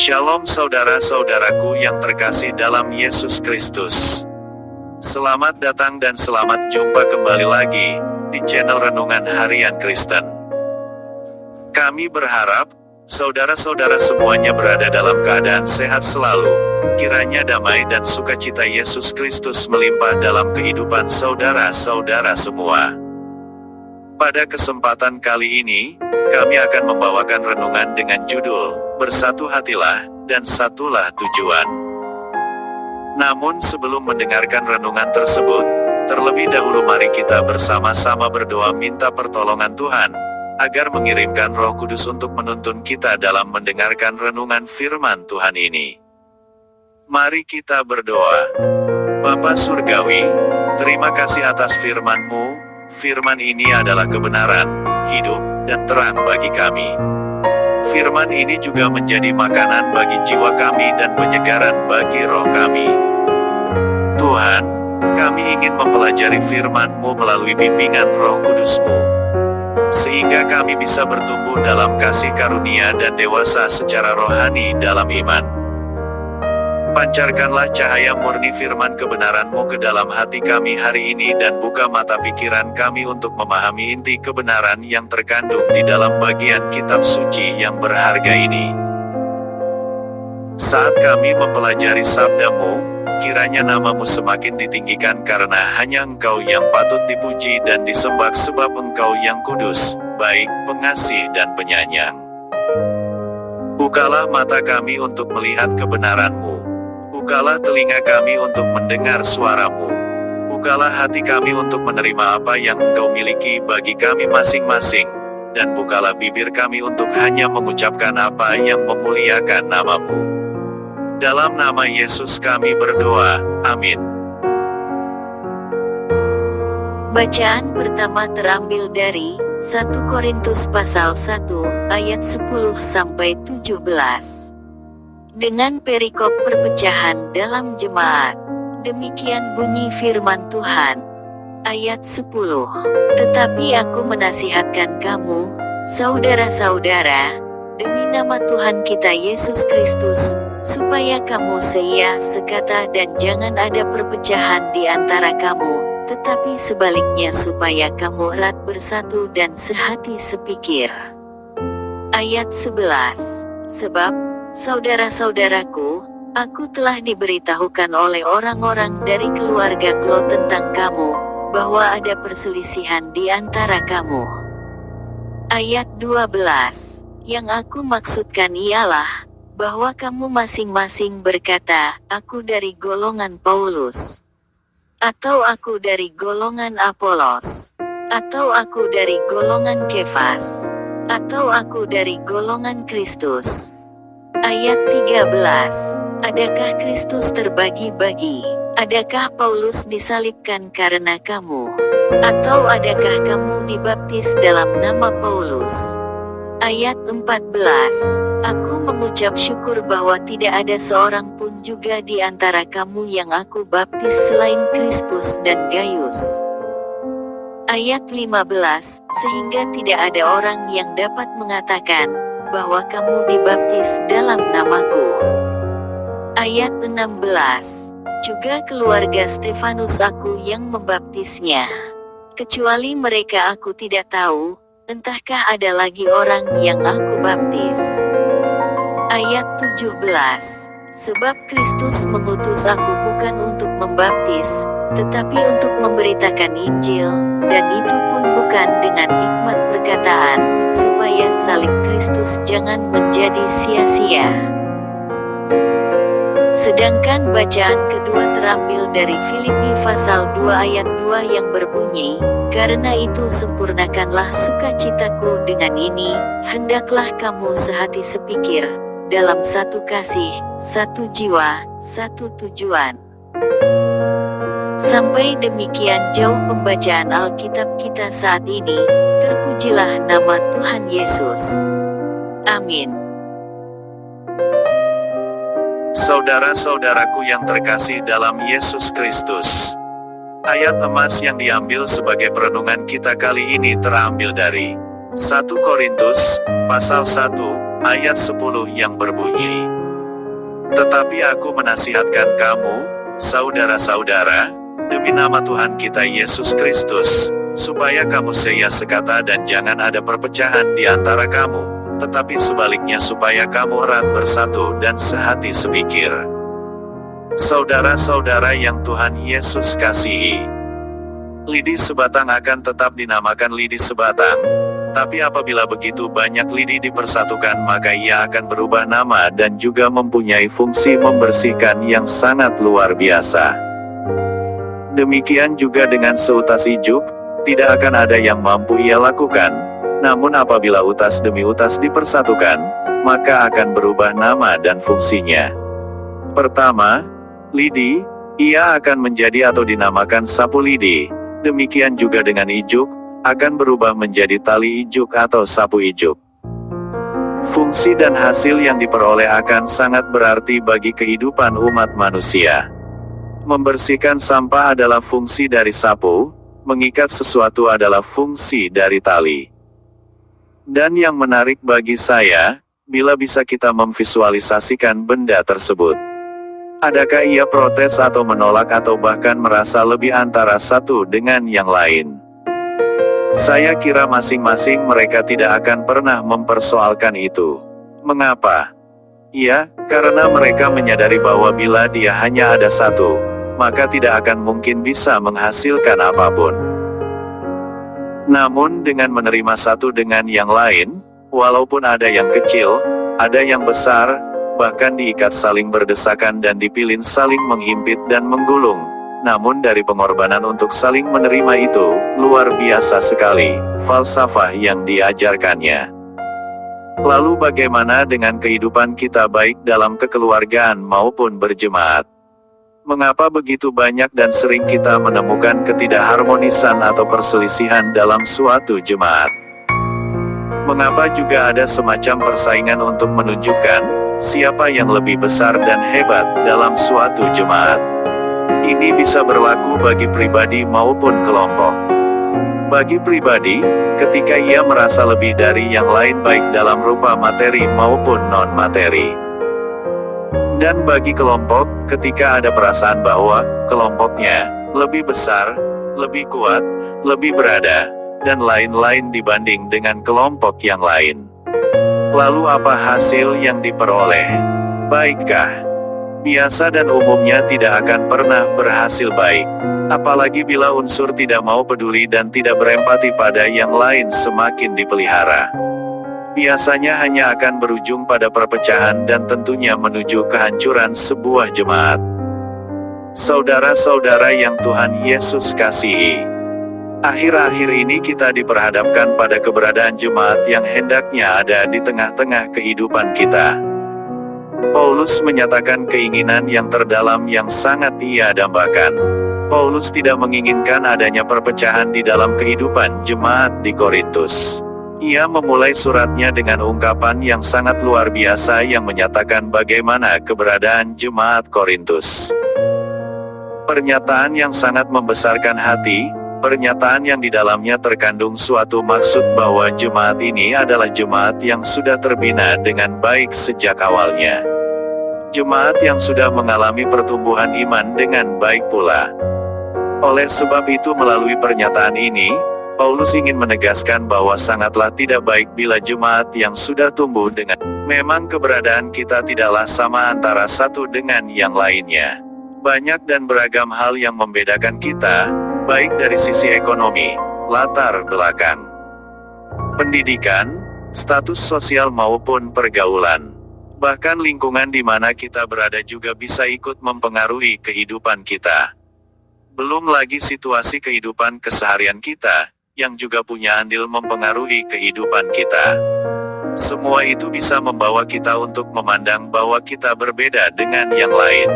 Shalom saudara-saudaraku yang terkasih dalam Yesus Kristus. Selamat datang dan selamat jumpa kembali lagi di channel Renungan Harian Kristen. Kami berharap saudara-saudara semuanya berada dalam keadaan sehat selalu. Kiranya damai dan sukacita Yesus Kristus melimpah dalam kehidupan saudara-saudara semua. Pada kesempatan kali ini, kami akan membawakan renungan dengan judul, Bersatu Hatilah, dan Satulah Tujuan. Namun sebelum mendengarkan renungan tersebut, terlebih dahulu mari kita bersama-sama berdoa minta pertolongan Tuhan, agar mengirimkan Roh Kudus untuk menuntun kita dalam mendengarkan renungan firman Tuhan ini. Mari kita berdoa. Bapa Surgawi, terima kasih atas firman-Mu. Firman ini adalah kebenaran, hidup, dan terang bagi kami. Firman ini juga menjadi makanan bagi jiwa kami dan penyegaran bagi roh kami. Tuhan, kami ingin mempelajari firman-Mu melalui bimbingan Roh Kudus-Mu, sehingga kami bisa bertumbuh dalam kasih karunia dan dewasa secara rohani dalam iman. Pancarkanlah cahaya murni firman kebenaran-Mu ke dalam hati kami hari ini dan buka mata pikiran kami untuk memahami inti kebenaran yang terkandung di dalam bagian kitab suci yang berharga ini. Saat kami mempelajari sabda-Mu, kiranya nama-Mu semakin ditinggikan karena hanya Engkau yang patut dipuji dan disembah sebab Engkau yang kudus, baik, pengasih dan penyayang. Bukalah mata kami untuk melihat kebenaran-Mu. Bukalah telinga kami untuk mendengar suara-Mu. Bukalah hati kami untuk menerima apa yang Engkau miliki bagi kami masing-masing. Dan bukalah bibir kami untuk hanya mengucapkan apa yang memuliakan nama-Mu. Dalam nama Yesus kami berdoa, amin. Bacaan pertama terambil dari 1 Korintus pasal 1, ayat 10-17. Dengan perikop perpecahan dalam jemaat. Demikian bunyi firman Tuhan. Ayat 10. Tetapi aku menasihatkan kamu, saudara-saudara, demi nama Tuhan kita Yesus Kristus, supaya kamu seia sekata dan jangan ada perpecahan di antara kamu, tetapi sebaliknya supaya kamu erat bersatu dan sehati sepikir. Ayat 11. Sebab, saudara-saudaraku, aku telah diberitahukan oleh orang-orang dari keluarga Klo tentang kamu, bahwa ada perselisihan di antara kamu. Ayat 12. Yang aku maksudkan ialah, bahwa kamu masing-masing berkata, aku dari golongan Paulus, atau aku dari golongan Apolos, atau aku dari golongan Kefas, atau aku dari golongan Kristus. Ayat 13. Adakah Kristus terbagi-bagi? Adakah Paulus disalibkan karena kamu? Atau adakah kamu dibaptis dalam nama Paulus? Ayat 14. Aku mengucap syukur bahwa tidak ada seorang pun juga di antara kamu yang aku baptis selain Krispus dan Gaius. Ayat 15. Sehingga tidak ada orang yang dapat mengatakan bahwa kamu dibaptis dalam namaku. Ayat 16. Juga keluarga Stefanus aku yang membaptisnya. Kecuali mereka aku tidak tahu, entahkah ada lagi orang yang aku baptis. Ayat 17. Sebab Kristus mengutus aku bukan untuk membaptis, tetapi untuk memberitakan Injil, dan itu pun bukan dengan hikmat perkataan, supaya salib Kristus jangan menjadi sia-sia. Sedangkan bacaan kedua terambil dari Filipi pasal 2 ayat 2 yang berbunyi, karena itu sempurnakanlah sukacitaku dengan ini, hendaklah kamu sehati sepikir, dalam satu kasih, satu jiwa, satu tujuan. Sampai demikian jauh pembacaan Alkitab kita saat ini. Terpujilah nama Tuhan Yesus. Amin. Saudara-saudaraku yang terkasih dalam Yesus Kristus, ayat emas yang diambil sebagai perenungan kita kali ini terambil dari 1 Korintus pasal 1 ayat 10 yang berbunyi, Tetapi aku menasihatkan kamu, saudara-saudara, demi nama Tuhan kita Yesus Kristus, supaya kamu seia sekata dan jangan ada perpecahan di antara kamu, tetapi sebaliknya supaya kamu erat bersatu dan sehati sepikir. Saudara-saudara yang Tuhan Yesus kasihi, lidi sebatang akan tetap dinamakan lidi sebatang, tapi apabila begitu banyak lidi dipersatukan maka ia akan berubah nama dan juga mempunyai fungsi membersihkan yang sangat luar biasa. Demikian juga dengan seutas ijuk, tidak akan ada yang mampu ia lakukan, namun apabila utas demi utas dipersatukan, maka akan berubah nama dan fungsinya. Pertama, lidi, ia akan menjadi atau dinamakan sapu lidi, demikian juga dengan ijuk, akan berubah menjadi tali ijuk atau sapu ijuk. Fungsi dan hasil yang diperoleh akan sangat berarti bagi kehidupan umat manusia. Membersihkan sampah adalah fungsi dari sapu, mengikat sesuatu adalah fungsi dari tali. Dan yang menarik bagi saya, bila bisa kita memvisualisasikan benda tersebut. Adakah ia protes atau menolak atau bahkan merasa lebih antara satu dengan yang lain? Saya kira masing-masing mereka tidak akan pernah mempersoalkan itu. Mengapa? Ya, karena mereka menyadari bahwa bila dia hanya ada satu, maka tidak akan mungkin bisa menghasilkan apapun. Namun dengan menerima satu dengan yang lain, walaupun ada yang kecil, ada yang besar, bahkan diikat saling berdesakan dan dipilin saling menghimpit dan menggulung, namun dari pengorbanan untuk saling menerima itu, luar biasa sekali, falsafah yang diajarkannya. Lalu bagaimana dengan kehidupan kita baik dalam kekeluargaan maupun berjemaat? Mengapa begitu banyak dan sering kita menemukan ketidakharmonisan atau perselisihan dalam suatu jemaat? Mengapa juga ada semacam persaingan untuk menunjukkan siapa yang lebih besar dan hebat dalam suatu jemaat? Ini bisa berlaku bagi pribadi maupun kelompok. Bagi pribadi, ketika ia merasa lebih dari yang lain baik dalam rupa materi maupun non-materi. Dan bagi kelompok, ketika ada perasaan bahwa kelompoknya lebih besar, lebih kuat, lebih berada, dan lain-lain dibanding dengan kelompok yang lain. Lalu apa hasil yang diperoleh? Baikkah? Biasa dan umumnya tidak akan pernah berhasil baik. Apalagi bila unsur tidak mau peduli dan tidak berempati pada yang lain semakin dipelihara. Biasanya hanya akan berujung pada perpecahan dan tentunya menuju kehancuran sebuah jemaat. Saudara-saudara yang Tuhan Yesus kasihi, akhir-akhir ini kita diperhadapkan pada keberadaan jemaat yang hendaknya ada di tengah-tengah kehidupan kita. Paulus menyatakan keinginan yang terdalam yang sangat ia dambakan. Paulus tidak menginginkan adanya perpecahan di dalam kehidupan jemaat di Korintus. Ia memulai suratnya dengan ungkapan yang sangat luar biasa yang menyatakan bagaimana keberadaan jemaat Korintus. Pernyataan yang sangat membesarkan hati, pernyataan yang di dalamnya terkandung suatu maksud bahwa jemaat ini adalah jemaat yang sudah terbina dengan baik sejak awalnya. Jemaat yang sudah mengalami pertumbuhan iman dengan baik pula. Oleh sebab itu melalui pernyataan ini, Paulus ingin menegaskan bahwa sangatlah tidak baik bila jemaat yang sudah tumbuh dengan memang keberadaan kita tidaklah sama antara satu dengan yang lainnya. Banyak dan beragam hal yang membedakan kita, baik dari sisi ekonomi, latar belakang, pendidikan, status sosial maupun pergaulan. Bahkan lingkungan di mana kita berada juga bisa ikut mempengaruhi kehidupan kita. Belum lagi situasi kehidupan keseharian kita, yang juga punya andil mempengaruhi kehidupan kita. Semua itu bisa membawa kita untuk memandang bahwa kita berbeda dengan yang lain.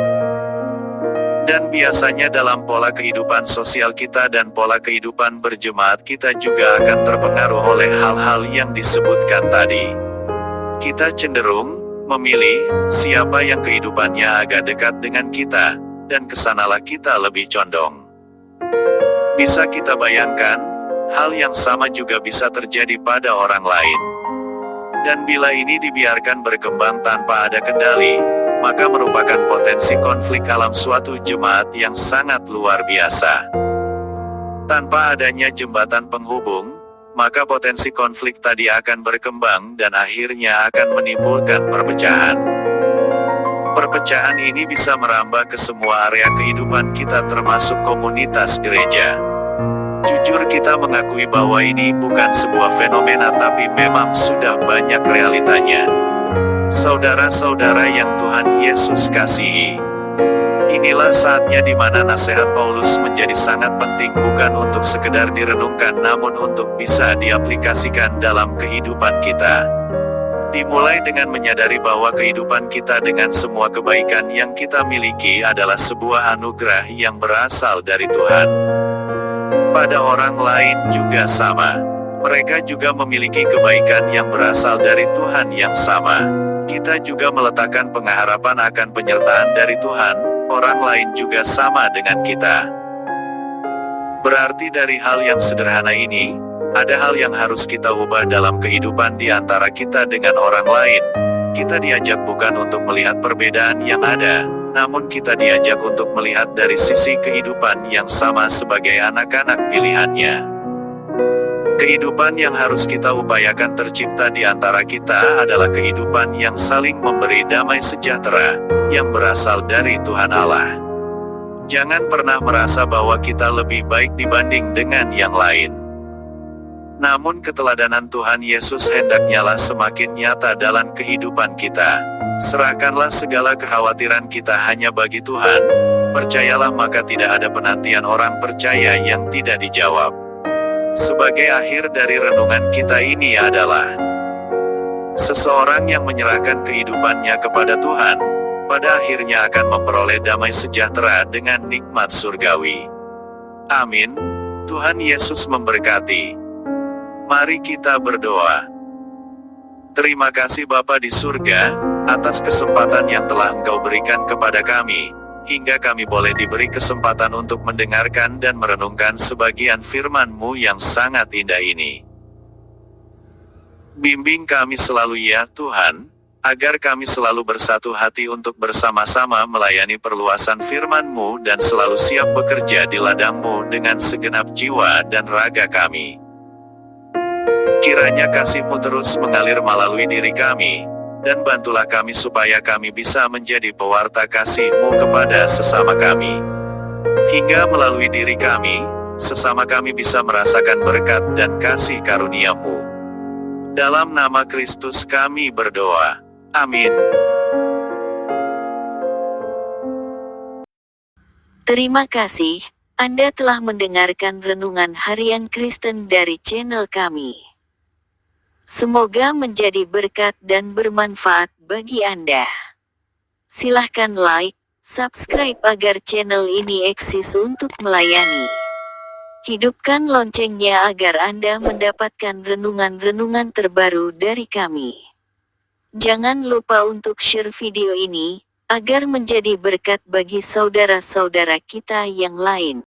Dan biasanya dalam pola kehidupan sosial kita dan pola kehidupan berjemaat kita juga akan terpengaruh oleh hal-hal yang disebutkan tadi. Kita cenderung memilih siapa yang kehidupannya agak dekat dengan kita, dan kesanalah kita lebih condong. Bisa kita bayangkan, hal yang sama juga bisa terjadi pada orang lain. Dan bila ini dibiarkan berkembang tanpa ada kendali, maka merupakan potensi konflik dalam suatu jemaat yang sangat luar biasa. Tanpa adanya jembatan penghubung, maka potensi konflik tadi akan berkembang dan akhirnya akan menimbulkan perpecahan. Perpecahan ini bisa merambah ke semua area kehidupan kita termasuk komunitas gereja. Jujur kita mengakui bahwa ini bukan sebuah fenomena tapi memang sudah banyak realitanya. Saudara-saudara yang Tuhan Yesus kasihi, inilah saatnya di mana nasihat Paulus menjadi sangat penting, bukan untuk sekedar direnungkan namun untuk bisa diaplikasikan dalam kehidupan kita. Dimulai dengan menyadari bahwa kehidupan kita dengan semua kebaikan yang kita miliki adalah sebuah anugerah yang berasal dari Tuhan. Pada orang lain juga sama. Mereka juga memiliki kebaikan yang berasal dari Tuhan yang sama. Kita juga meletakkan pengharapan akan penyertaan dari Tuhan, orang lain juga sama dengan kita. Berarti dari hal yang sederhana ini, ada hal yang harus kita ubah dalam kehidupan di antara kita dengan orang lain. Kita diajak bukan untuk melihat perbedaan yang ada, namun kita diajak untuk melihat dari sisi kehidupan yang sama sebagai anak-anak pilihannya. Kehidupan yang harus kita upayakan tercipta di antara kita adalah kehidupan yang saling memberi damai sejahtera, yang berasal dari Tuhan Allah. Jangan pernah merasa bahwa kita lebih baik dibanding dengan yang lain. Namun keteladanan Tuhan Yesus hendaknya lah semakin nyata dalam kehidupan kita. Serahkanlah segala kekhawatiran kita hanya bagi Tuhan. Percayalah maka tidak ada penantian orang percaya yang tidak dijawab. Sebagai akhir dari renungan kita ini adalah seseorang yang menyerahkan kehidupannya kepada Tuhan, pada akhirnya akan memperoleh damai sejahtera dengan nikmat surgawi. Amin. Tuhan Yesus memberkati. Mari kita berdoa. Terima kasih Bapa di surga, atas kesempatan yang telah Engkau berikan kepada kami, hingga kami boleh diberi kesempatan untuk mendengarkan dan merenungkan sebagian firman-Mu yang sangat indah ini. Bimbing kami selalu ya Tuhan, agar kami selalu bersatu hati untuk bersama-sama melayani perluasan firman-Mu dan selalu siap bekerja di ladang-Mu dengan segenap jiwa dan raga kami. Kiranya kasih-Mu terus mengalir melalui diri kami, dan bantulah kami supaya kami bisa menjadi pewarta kasih-Mu kepada sesama kami. Hingga melalui diri kami, sesama kami bisa merasakan berkat dan kasih karunia-Mu. Dalam nama Kristus kami berdoa. Amin. Terima kasih, Anda telah mendengarkan Renungan Harian Kristen dari channel kami. Semoga menjadi berkat dan bermanfaat bagi Anda. Silahkan like, subscribe agar channel ini eksis untuk melayani. Hidupkan loncengnya agar Anda mendapatkan renungan-renungan terbaru dari kami. Jangan lupa untuk share video ini, agar menjadi berkat bagi saudara-saudara kita yang lain.